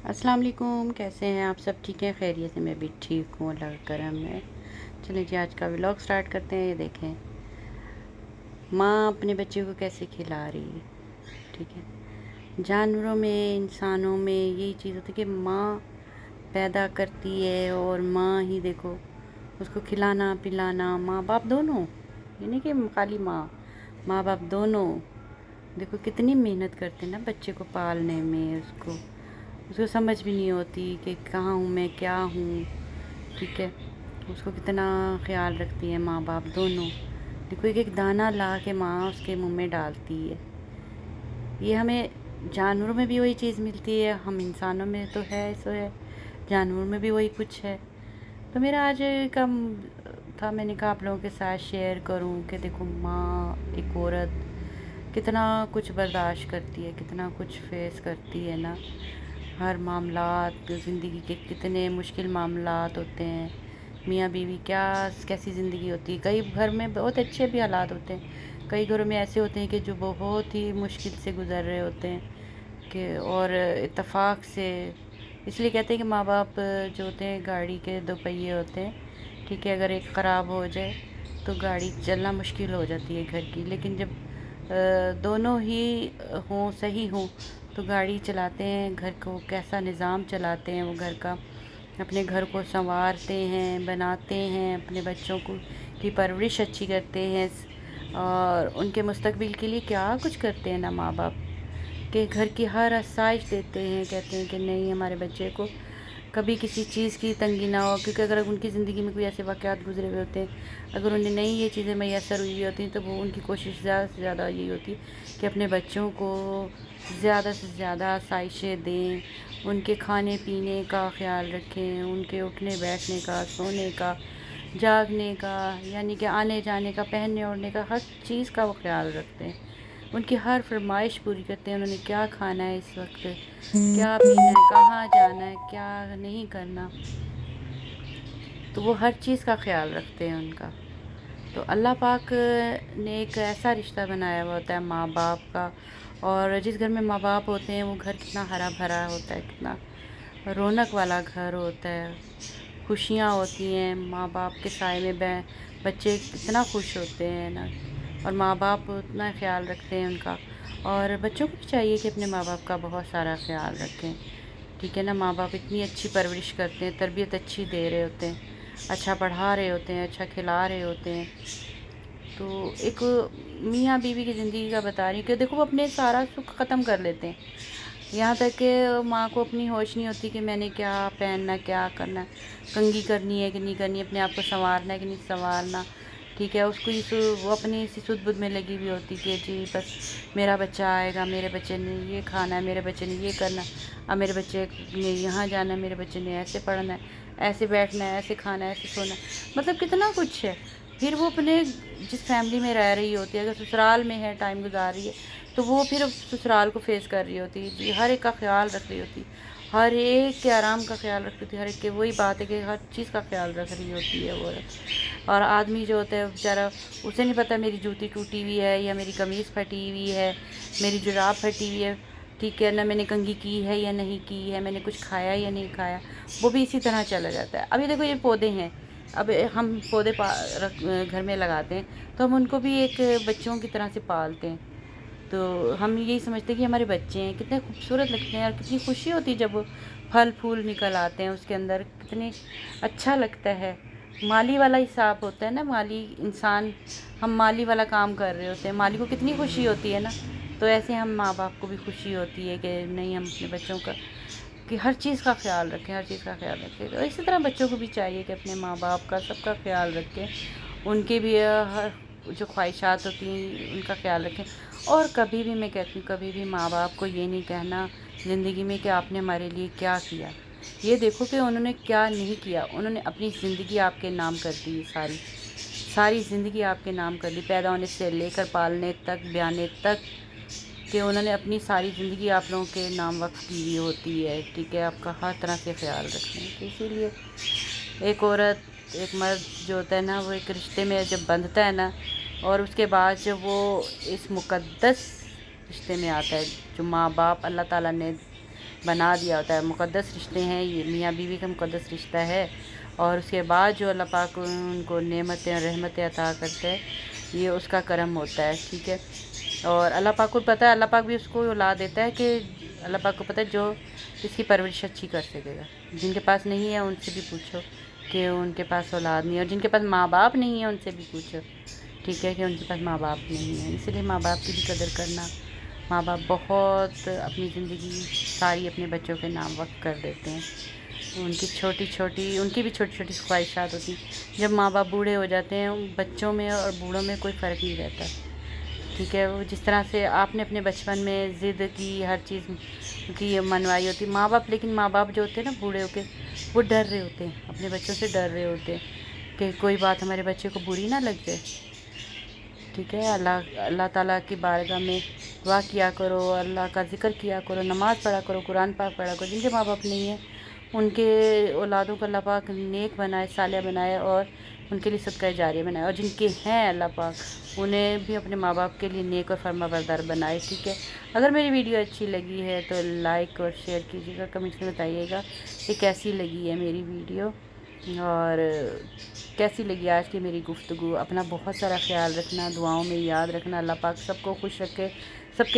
السلام علیکم، کیسے ہیں آپ سب؟ ٹھیک ہیں؟ خیریت سے؟ میں بھی ٹھیک ہوں، اللہ کا کرم ہے۔ چلیں جی، آج کا ولاگ سٹارٹ کرتے ہیں۔ یہ دیکھیں ماں اپنے بچے کو کیسے کھلا رہی ہے۔ ٹھیک ہے، جانوروں میں، انسانوں میں یہی چیز ہوتی ہے کہ ماں پیدا کرتی ہے اور ماں ہی دیکھو اس کو کھلانا پلانا، ماں باپ دونوں، یہ نہیں کہ خالی ماں باپ دونوں دیکھو کتنی محنت کرتے ہیں نا بچے کو پالنے میں۔ اس کو سمجھ بھی نہیں ہوتی کہ کہاں ہوں میں، کیا ہوں۔ ٹھیک ہے، اس کو کتنا خیال رکھتی ہے ماں باپ دونوں۔ دیکھو ایک ایک دانہ لا کے ماں اس کے منہ میں ڈالتی ہے۔ یہ ہمیں جانوروں میں بھی وہی چیز ملتی ہے، ہم انسانوں میں تو ہے سو ہے، جانوروں میں بھی وہی کچھ ہے۔ تو میرا آج کا تھا، میں نے کہا آپ لوگوں کے ساتھ شیئر کروں کہ دیکھو ماں، ایک عورت کتنا کچھ برداشت کرتی ہے، کتنا کچھ فیس کرتی ہے نا۔ ہر معاملات، زندگی کے کتنے مشکل معاملات ہوتے ہیں، میاں بیوی کیسی زندگی ہوتی ہے۔ کئی گھر میں بہت اچھے بھی حالات ہوتے ہیں، کئی گھروں میں ایسے ہوتے ہیں کہ جو بہت ہی مشکل سے گزر رہے ہوتے ہیں کہ اور اتفاق سے، اس لیے کہتے ہیں کہ ماں باپ جو ہوتے ہیں گاڑی کے دو پہیے ہوتے ہیں۔ ٹھیک ہے، اگر ایک خراب ہو جائے تو گاڑی چلنا مشکل ہو جاتی ہے گھر کی، لیکن جب دونوں ہی ہوں، صحیح ہوں، تو گاڑی چلاتے ہیں، گھر کو کیسا نظام چلاتے ہیں وہ گھر کا، اپنے گھر کو سنوارتے ہیں، بناتے ہیں، اپنے بچوں کی پرورش اچھی کرتے ہیں، اور ان کے مستقبل کے لیے کیا کچھ کرتے ہیں نا ماں باپ، کہ گھر کی ہر آسائش دیتے ہیں، کہتے ہیں کہ نہیں ہمارے بچے کو کبھی کسی چیز کی تنگی نہ ہو، کیونکہ اگر ان کی زندگی میں کوئی ایسے واقعات گزرے ہوئے ہوتے ہیں، اگر انہیں نہیں یہ چیزیں میسر ہوئی ہوتی ہیں، تو وہ ان کی کوشش زیادہ سے زیادہ یہی ہوتی ہے کہ اپنے بچوں کو زیادہ سے زیادہ آسائشیں دیں، ان کے کھانے پینے کا خیال رکھیں، ان کے اٹھنے بیٹھنے کا، سونے کا، جاگنے کا، یعنی کہ آنے جانے کا، پہننے اوڑھنے کا، ہر چیز کا وہ خیال رکھتے ہیں، ان کی ہر فرمائش پوری کرتے ہیں، انہوں نے کیا کھانا ہے اس وقت، کیا پینا ہے، کہاں جانا ہے، کیا نہیں کرنا، تو وہ ہر چیز کا خیال رکھتے ہیں ان کا۔ تو اللہ پاک نے ایک ایسا رشتہ بنایا ہوا ہوتا ہے ماں باپ کا، اور جس گھر میں ماں باپ ہوتے ہیں وہ گھر کتنا ہرا بھرا ہوتا ہے، کتنا رونق والا گھر ہوتا ہے، خوشیاں ہوتی ہیں، ماں باپ کے سائے میں بچے کتنا خوش ہوتے ہیں نا، اور ماں باپ اتنا خیال رکھتے ہیں ان کا، اور بچوں کو بھی چاہیے کہ اپنے ماں باپ کا بہت سارا خیال رکھیں۔ ٹھیک ہے نا، ماں باپ اتنی اچھی پرورش کرتے ہیں، تربیت اچھی دے رہے ہوتے ہیں، اچھا پڑھا رہے ہوتے ہیں، اچھا کھلا رہے ہوتے ہیں۔ تو ایک میاں بیوی کی زندگی کا بتا رہی ہوں کہ دیکھو وہ اپنے سارا سکھ ختم کر لیتے ہیں، یہاں تک کہ ماں کو اپنی ہوش نہیں ہوتی کہ میں نے کیا پہننا، کیا کرنا، کنگھی کرنی ہے کہ نہیں کرنی، اپنے آپ کو سنوارنا ہے کہ نہیں سنوارنا۔ ٹھیک ہے، اس کو وہ اپنی اسی سدھ بدھ میں لگی ہوئی ہوتی کہ جی بس میرا بچہ آئے گا، میرے بچے نے یہ کھانا ہے، میرے بچے نے یہ کرنا، اب میرے بچے نے یہاں جانا ہے، میرے بچے نے ایسے پڑھنا ہے، ایسے بیٹھنا ہے، ایسے کھانا ہے، ایسے سونا ہے، مطلب کتنا کچھ ہے۔ پھر وہ اپنے جس فیملی میں رہ رہی ہوتی ہے، اگر سسرال میں ہے، ٹائم گزار رہی ہے، تو وہ پھر سسرال کو فیس کر رہی ہوتی ہے، جی ہر ایک کا خیال رکھ رہی ہوتی، ہر ایک کے آرام کا خیال رکھتی ہوتی، ہر ایک کے، وہی بات ہے کہ ہر چیز کا خیال رکھ رہی ہوتی ہے وہ عورت۔ اور آدمی جو ہوتا ہے بیچارہ، اسے نہیں پتہ میری جوتی ٹوٹی ہوئی ہے، یا میری قمیص پھٹی ہوئی ہے، میری جراب پھٹی ہوئی ہے، ٹھیک ہے نا، میں نے کنگھی کی ہے یا نہیں کی ہے، میں نے کچھ کھایا یا نہیں کھایا، وہ بھی اسی طرح چلا جاتا ہے۔ ابھی دیکھو یہ پودے ہیں، اب ہم پودے گھر میں لگاتے ہیں تو ہم ان کو بھی ایک بچوں کی طرح سے پالتے ہیں، تو ہم یہی سمجھتے ہیں کہ ہمارے بچے ہیں، کتنے خوبصورت لگتے ہیں، اور کتنی خوشی ہوتی ہے جب وہ پھل پھول نکل آتے ہیں اس کے اندر، کتنی اچھا لگتا ہے۔ مالی والا حساب ہوتا ہے نا، مالی انسان، ہم مالی والا کام کر رہے ہوتے ہیں، مالی کو کتنی خوشی ہوتی ہے نا، تو ایسے ہم ماں باپ کو بھی خوشی ہوتی ہے کہ نہیں ہم اپنے بچوں کا کہ ہر چیز کا خیال رکھیں، ہر چیز کا خیال رکھیں، تو اسی طرح بچوں کو بھی چاہیے کہ اپنے ماں باپ کا سب کا خیال رکھیں، ان کے بھی جو خواہشات ہوتی ہیں ان کا خیال رکھیں، اور کبھی بھی میں کہتی ہوں کبھی بھی ماں باپ کو یہ نہیں کہنا زندگی میں کہ آپ نے ہمارے لیے کیا کیا، یہ دیکھو کہ انہوں نے کیا نہیں کیا، انہوں نے اپنی زندگی آپ کے نام کر دی، ساری زندگی آپ کے نام کر لی، پیدا ہونے سے لے کر پالنے تک، بیانے تک، کہ انہوں نے اپنی ساری زندگی آپ لوگوں کے نام وقف کی ہوئی ہوتی ہے۔ ٹھیک ہے، آپ کا ہر طرح سے خیال رکھیں، تو اسی لیے ایک عورت، ایک مرد جو ہوتا ہے نا، وہ ایک رشتے میں جب بندھتا ہے نا، اور اس کے بعد جب وہ اس مقدس رشتے میں آتا ہے جو ماں باپ اللہ تعالیٰ نے بنا دیا ہوتا ہے. مقدس رشتے ہیں یہ، میاں بیوی کا مقدس رشتہ ہے. اور اس کے بعد جو اللہ پاک ان کو نعمتیں اور رحمتیں عطا کرتے ہیں، یہ اس کا کرم ہوتا ہے. ٹھیک ہے. اور اللہ پاک کو پتہ ہے، اللہ پاک بھی اس کو اولاد دیتا ہے کہ اللہ پاک کو پتہ ہے جو اس کی پرورش اچھی کر سکے گا. جن کے پاس نہیں ہے ان سے بھی پوچھو کہ ان کے پاس اولاد نہیں ہے، اور جن کے پاس ماں باپ نہیں ہے ان سے بھی پوچھو. ٹھیک ہے، کہ ان کے پاس ماں باپ نہیں ہے. اسی لیے ماں باپ کی بھی قدر کرنا. ماں باپ بہت اپنی زندگی ساری اپنے بچوں کے نام وقف کر دیتے ہیں. ان کی بھی چھوٹی چھوٹی خواہشات ہوتی ہیں. جب ماں باپ بوڑھے ہو جاتے ہیں، بچوں میں اور بوڑھوں میں کوئی فرق نہیں رہتا. ٹھیک ہے. وہ جس طرح سے آپ نے اپنے بچپن میں ضد کی، ہر چیز کی منوائی ہوتی ماں باپ، لیکن ماں باپ جو ہوتے ہیں نا بوڑھے ہو کے، وہ ڈر رہے ہوتے ہیں، اپنے بچوں سے ڈر رہے ہوتے ہیں کہ کوئی بات ہمارے بچے کو بری نہ لگ جائے. ٹھیک ہے. اللہ تعالیٰ کی بارگاہ میں دعا کیا کرو، اللہ کا ذکر کیا کرو، نماز پڑھا کرو، قرآن پاک پڑھا کرو. جن کے ماں باپ نہیں ہیں ان کے اولادوں کو اللہ پاک نیک بنائے، صالح بنائے، اور ان کے لیے صدقہ جاریہ بنائے. اور جن کے ہیں اللہ پاک انہیں بھی اپنے ماں باپ کے لیے نیک اور فرما بردار بنائے. ٹھیک ہے. اگر میری ویڈیو اچھی لگی ہے تو لائک اور شیئر کیجیے گا، کمنٹس میں بتائیے گا کہ کیسی لگی ہے میری ویڈیو، اور کیسی لگی آج کی میری گفتگو. اپنا بہت سارا خیال رکھنا، دعاؤں میں یاد رکھنا. اللہ پاک سب کو خوش رکھے، سب کے